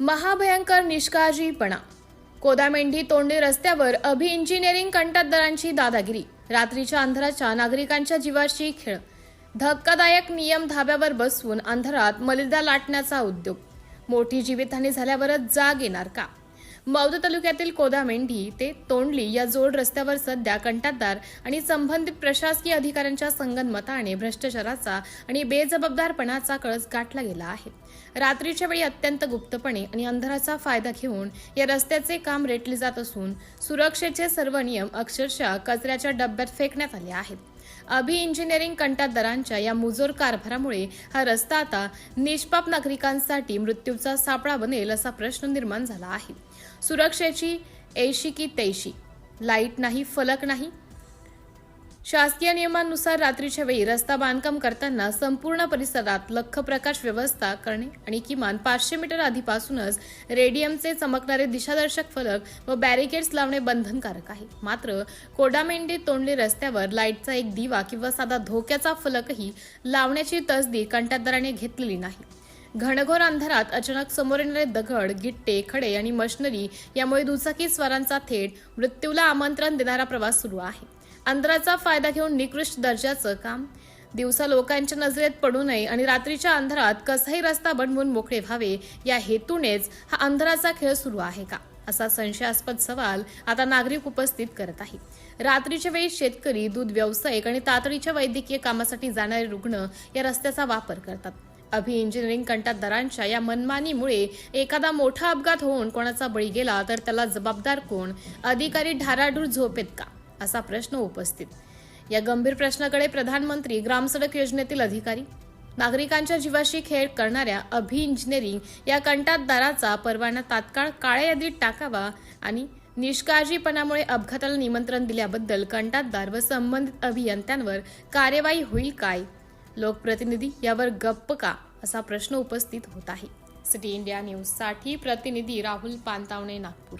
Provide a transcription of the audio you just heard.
महाभयंकर निष्काळजीपणा. कोदामेंढी तोंडली रस्त्यावर अभि इंजिनिअरिंग कंत्राटदारांची दादागिरी. रात्रीच्या अंधाराच्या नागरिकांच्या जीवाशी खेळ. धक्कादायक नियम धाब्यावर बसवून अंधारात मलिदा लाटण्याचा उद्योग. मोठी जीवितहानी झाल्यावरच जाग येणार का? मौद तालुक्यातील कोदामेंढी ते तोंडली या जोड रस्त्यावर सध्या कंत्राटदार आणि संबंधित प्रशासकीय अधिकाऱ्यांच्या संगनमताने भ्रष्टाचाराचा आणि बेजबाबदारपणाचा कळस गाठला गेला आहे. रात्रीच्या वेळी अत्यंत गुप्तपणे आणि अंधाराचा फायदा घेऊन या रस्त्याचे काम रेटले जात असून सुरक्षेचे सर्व नियम अक्षरशः कचऱ्याच्या डब्यात फेकण्यात आले आहेत. अभि इंजिनिअरिंग कंत्राटदारांच्या या मुजोर कारभारामुळे हा रस्ता आता निष्पाप नागरिकांसाठी मृत्यूचा सापळा बनेल असा प्रश्न निर्माण झाला आहे. सुरक्षेची ऐशी की तैशी, लाईट नाही, फलक नाही. शासकीय नियमानुसार रात्रीच्या वेळी रस्ता बांधकाम करताना संपूर्ण परिसरात लख्ख प्रकाश व्यवस्था करणे आणि किमान 500 मीटर आधीपासूनच रेडियमचे चमकणारे दिशादर्शक फलक व बॅरिकेड्स लावणे बंधनकारक आहे. मात्र कोदामेंढी तोंडली रस्त्यावर लाईटचा एक दिवा किंवा साधा धोक्याचा फलकही लावण्याची तसदी कंत्राटदाराने घेतलेली नाही. घनघोर अंधारात अचानक समोर येणारे दगड, गिट्टे, खडे आणि मशिनरी यामुळे दुचाकी स्वारांचा थेट मृत्यूला आमंत्रण देणारा प्रवास सुरू आहे. अंधाराचा फायदा घेऊन निकृष्ट दर्जाचं काम, दिवसा लोकांच्या नजरेत पडू नये आणि रात्रीच्या अंधारात कसाही रस्ता बनवून मोकळे व्हावे या हेतूनेच हा अंधाराचा खेळ सुरू आहे का, असा संशयास्पद सवाल आता नागरिक उपस्थित करत आहे. रात्रीच्या वेळी शेतकरी, दूध व्यावसायिक आणि तातडीच्या वैद्यकीय कामासाठी जाणारे रुग्ण या रस्त्याचा वापर करतात. अभि इंजिनिअरिंग कंत्राटदारांच्या या मनमानीमुळे एखादा मोठा अपघात होऊन कोणाचा बळी गेला तर त्याला जबाबदार कोण? अधिकारी ढाराढूर झोपेत का, असा प्रश्न उपस्थित. या गंभीर प्रश्नाकडे प्रधानमंत्री ग्रामसडक योजनेतील अधिकारी, नागरिकांच्या जीवाशी खेळ करणाऱ्या अभि इंजिनिअरिंग या कंत्राटदाराचा परवाना तात्काळ काळ्या यादीत टाकावा आणि निष्काळजीपणामुळे अपघाताला निमंत्रण दिल्याबद्दल कंत्राटदार व संबंधित अभियंत्यांवर कार्यवाही होईल काय? लोकप्रतिनिधी यावर गप्प का, असा प्रश्न उपस्थित होत आहे. सिटी इंडिया न्यूजसाठी प्रतिनिधी राहुल पानतावणे, नागपूर.